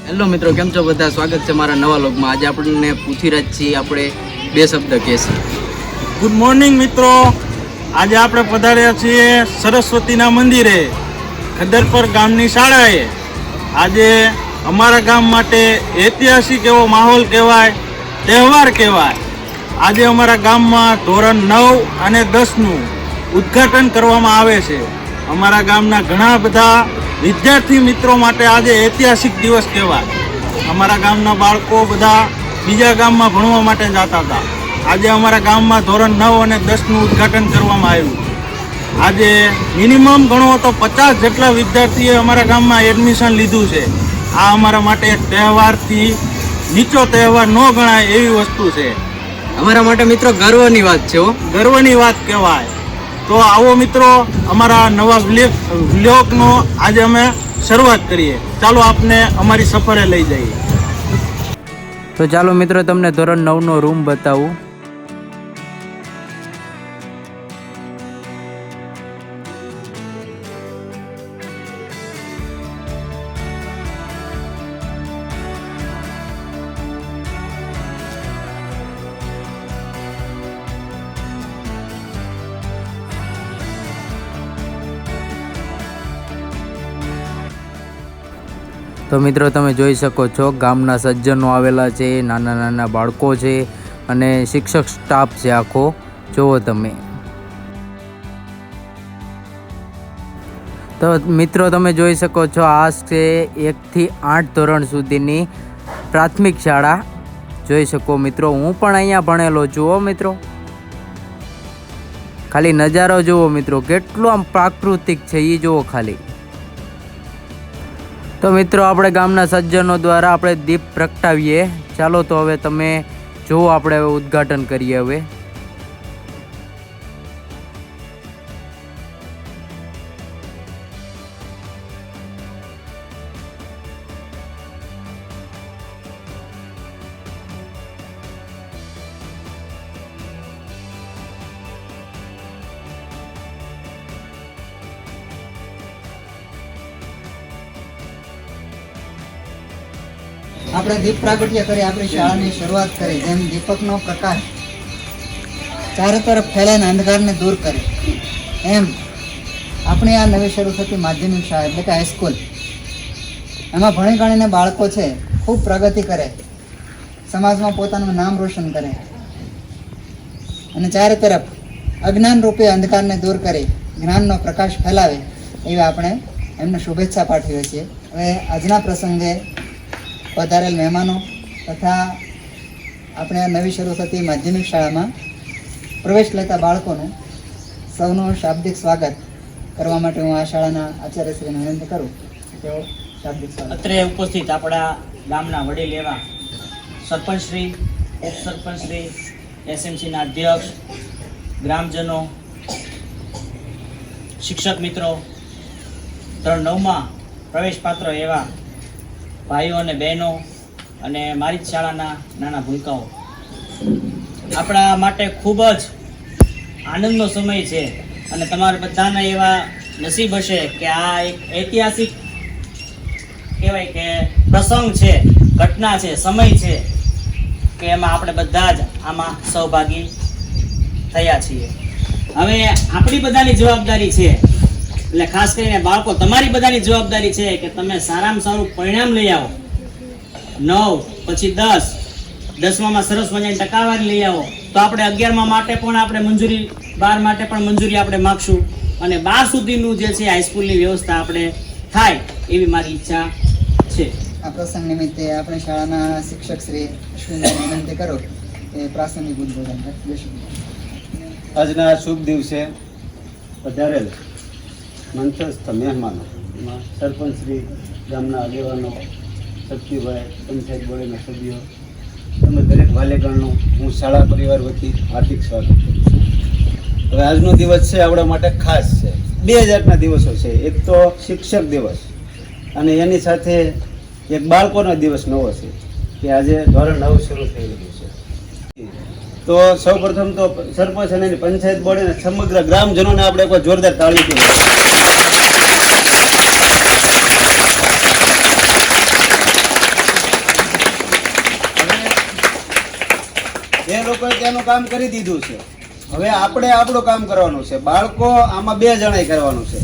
Hello મિત્રો, કેમ છો બધા? સ્વાગત છે મારા નવા વ્લોગમાં. આજે આપણને પૃથ્વીરાજ છીએ, આપણે બે શબ્દ કહેશે. ગુડ મોર્નિંગ મિત્રો. આજે આપણે પધાર્યા છીએ સરસ્વતીના મંદિરે, ખદરપર ગામની શાળાએ. આજે અમારા ગામ માટે ઐતિહાસિક એવો માહોલ કહેવાય, તહેવાર કહેવાય. આજે અમારા ગામમાં ધોરણ 9 અને 10નું ઉદ્ઘાટન કરવામાં આવે છે. અમારા ગામના ઘણા બધા વિદ્યાર્થી મિત્રો માટે આજે ઐતિહાસિક દિવસ કહેવાય. અમારા ગામના બાળકો બધા બીજા ગામમાં ભણવા માટે જતા હતા. આજે અમારા ગામમાં ધોરણ 9 અને 10નું ઉદ્ઘાટન કરવામાં આવ્યું. આજે મિનિમમ ગણો તો 50 જેટલા વિદ્યાર્થીએ અમારા ગામમાં એડમિશન લીધું છે. આ અમારા માટે એક તહેવારથી નીચો તહેવાર ન ગણાય એવી વસ્તુ છે. અમારા માટે મિત્રો ગર્વની વાત છે. ગર્વની વાત કહેવાય. તો આવો મિત્રો, અમારા નવા વ્લોગનો આજે અમે શરૂઆત કરીએ. ચાલો આપને અમારી સફરે લઈ જઈએ. તો ચાલો મિત્રો, તમને ધોરણ 9નો રૂમ બતાવું. તો મિત્રો, તમે જોઈ શકો છો ગામના સજ્જનો આવેલા છે, નાના નાના બાળકો છે અને શિક્ષક સ્ટાફ છે આખો. જુઓ તમે. તો મિત્રો, તમે જોઈ શકો છો આ છે 1 થી 8 ધોરણ સુધીની પ્રાથમિક શાળા. જોઈ શકો મિત્રો, હું પણ અહીંયા ભણેલો છું મિત્રો. ખાલી નજારો જુઓ મિત્રો, કેટલું આમ પ્રાકૃતિક છે એ જુઓ ખાલી. તો મિત્રો, આપણે ગામના સજ્જનો દ્વારા આપણે દીપ પ્રગટાવીએ. ચાલો તો હવે તમે જુઓ, આપણે હવે ઉદ્ઘાટન કરીએ. હવે આપણે દીપ પ્રાગટ્ય કરી આપણી શાળાની શરૂઆત કરી. જેમ દીપકનો પ્રકાશ ચારે તરફ ફેલાઈને અંધકારને દૂર કરે, એમ આપણી આ નવી શરૂ થતી માધ્યમિક શાળા એટલે કે હાઈસ્કૂલ, એમાં ભણી ગણીને બાળકો છે ખૂબ પ્રગતિ કરે, સમાજમાં પોતાનું નામ રોશન કરે અને ચારે તરફ અજ્ઞાન રૂપી અંધકારને દૂર કરી જ્ઞાનનો પ્રકાશ ફેલાવે એવી આપણે એમને શુભેચ્છા પાઠવીએ છીએ. હવે આજના પ્રસંગે પધારેલ મહેમાનો તથા આપણે આ નવી શરૂ થતી માધ્યમિક શાળામાં પ્રવેશ લેતા બાળકોનું સૌનું શાબ્દિક સ્વાગત કરવા માટે હું આ શાળાના આચાર્યશ્રીને વિનંતી કરું. તેઓ શાબ્દિક સ્વાગત. અત્રે ઉપસ્થિત આપણા ગામના વડીલ એવા સરપંચશ્રી, ઉપસરપંચશ્રી, એસએમસીના અધ્યક્ષ, ગ્રામજનો, શિક્ષક મિત્રો, ધોરણ 9માં પ્રવેશ પાત્ર એવા ભાઈઓ અને બહેનો અને મારી જ શાળાના નાના ભૂલકાઓ, આપણા માટે ખૂબ જ આનંદનો સમય છે. અને તમારા બધાના એવા નસીબ હશે કે આ એક ઐતિહાસિક કહેવાય કે પ્રસંગ છે, ઘટના છે, સમય છે કે એમાં આપણે બધા જ આમાં સહભાગી થયા છીએ. હવે આપણી બધાની જવાબદારી છે, એટલે ખાસ કરીને બાળકો, તમારી બધાની જવાબદારી છે કે તમે સારામાં સારું પરિણામ લઈ આવો. 9 પછી 10, 10માં સરસ મજાની ટકાવારી લઈ આવો તો આપણે 11માં માટે પણ આપણે મંજૂરી, 12 માટે પણ મંજૂરી આપણે માગશું અને 12 સુધીનું જે છે હાઈસ્કૂલની વ્યવસ્થા આપણે થાય એવી મારી ઈચ્છા છે. આ પ્રસંગ નિમિત્તે આપણે શાળાના શિક્ષક શ્રી અશ્વિનને વિનંતી કરો કે પ્રાસંગિક ઉદ્બોધન કરે. આજના શુભ દિવસે પધારેલ મંચસ્થ મહેમાનો, એમાં સરપંચશ્રી, ગામના આગેવાનો, શક્તિભાઈ, પંચાયત બોર્ડના સભ્યો તેમજ દરેક વાલેગણનું હું શાળા પરિવાર વતી હાર્દિક સ્વાગત કરું છું. હવે આજનો દિવસ છે આપણા માટે ખાસ છે. 2 જાતના દિવસો છે. એક તો શિક્ષક દિવસ અને એની સાથે એક બાળકોનો દિવસ નવો છે કે આજે ધોરણ 9 શરૂ થઈ રહ્યું છે. તો સૌપ્રથમ તો સરપંચ અને પંચાયત બોર્ડ અને સમગ્ર ગ્રામજનોને આપણે કોઈ જોરદાર તાળીથી એ લોકોએ તેનું કામ કરી દીધું છે. હવે આપણે આપણું કામ કરવાનું છે. બાળકો આમાં 2 જણાય કરવાનું છે,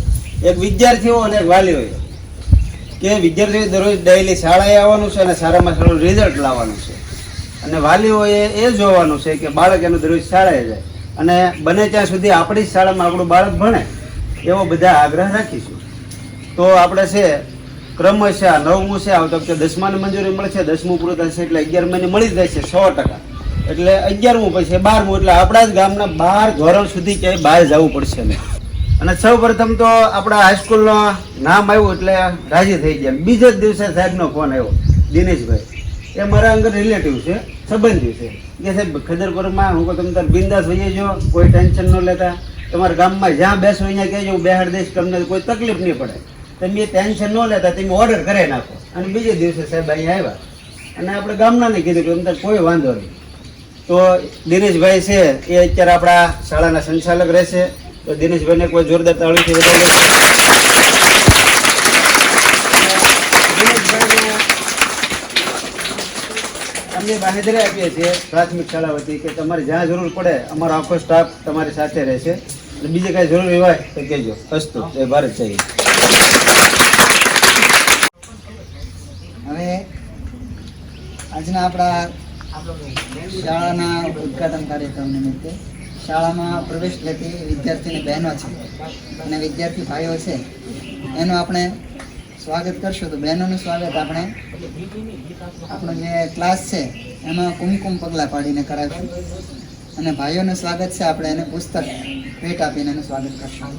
એક વિદ્યાર્થીઓ અને એક વાલીઓએ. કે વિદ્યાર્થીઓ દરરોજ ડેઈલી શાળાએ આવવાનું છે અને સારામાં સારું રિઝલ્ટ લાવવાનું છે, અને વાલીઓએ એ જોવાનું છે કે બાળક એનું દરરોજ શાળાએ જાય અને બને ત્યાં સુધી આપણી જ શાળામાં આપણું બાળક ભણે એવો બધા આગ્રહ રાખીશું. તો આપણે છે ક્રમશઃ 9મું છે, આવતા વખતે 10માની મંજૂરી મળશે, 10મું પૂરું થશે એટલે 11 મહિને મળી જ જશે 100%. એટલે 11મું પછી 12મું, એટલે આપણા જ ગામના 12 ધોરણ સુધી ક્યાંય બહાર જવું પડશે નહીં. અને સૌ પ્રથમ તો આપણા હાઈસ્કૂલનું નામ આવ્યું એટલે રાજી થઈ ગયા. બીજા જ દિવસે સાહેબનો ફોન આવ્યો, દિનેશભાઈ, એ મારા અંગત રિલેટિવ છે, સંબંધી છે, કે સાહેબ ખદરપુરમાં હું કહું તમે તાર બિંદાસ હોઈએ જો, કોઈ ટેન્શન ન લેતા, તમારા ગામમાં જ્યાં બેસો અહીંયા કહેજો, હું બેહાડ દઈશ, તમને કોઈ તકલીફ નહીં પડે, તમે ટેન્શન ન લેતા, તમે ઓર્ડર કરાવી નાખો. અને બીજે દિવસે સાહેબ અહીંયા આવ્યા અને આપણે ગામનાને કીધું કે તમને કોઈ વાંધો નહીં. તો દિનેશભાઈ છે એ અત્યારે આપણા શાળાના સંચાલક રહેશે. તો દિનેશભાઈને કોઈ જોરદાર તાળીથી વધારે અમને બાહેધરી આપીએ છીએ પ્રાથમિક શાળા વતી કે તમારે જ્યાં જરૂર પડે અમારો આખો સ્ટાફ તમારી સાથે રહેશે. એટલે બીજી કાંઈ જરૂરી હોય તો કહેજો. અસ્તુ જય ભારત જય. હવે આજના આપણા શાળાના ઉદ્ઘાટન કાર્યક્રમ નિમિત્તે શાળામાં પ્રવેશ લેતી વિદ્યાર્થીની બહેનો છે અને વિદ્યાર્થી ભાઈઓ છે એનું આપણે સ્વાગત કરશું. તો બહેનોનું સ્વાગત આપણે આપણો જે ક્લાસ છે એમાં કુમકુમ પગલાં પાડીને કરાવીશું અને ભાઈઓનું સ્વાગત છે આપણે એને પુસ્તક ભેટ આપીને એનું સ્વાગત કરશું.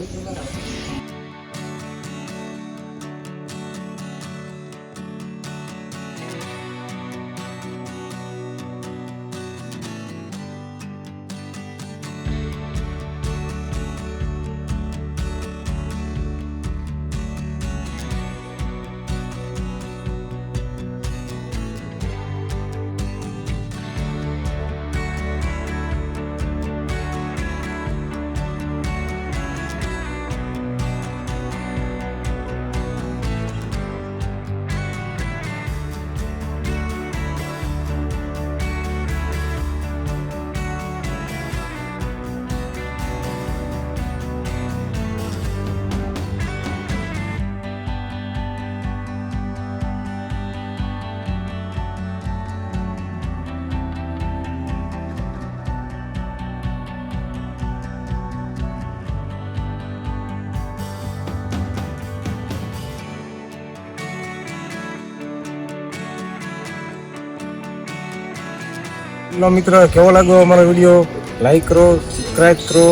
મિત્રો કેવો લાગ્યો અમારો વિડીયો? લાઈક કરો, સબસ્ક્રાઇબ કરો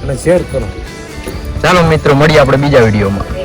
અને શેર કરો. ચાલો મિત્રો, મળીએ આપણે બીજા વિડીયોમાં.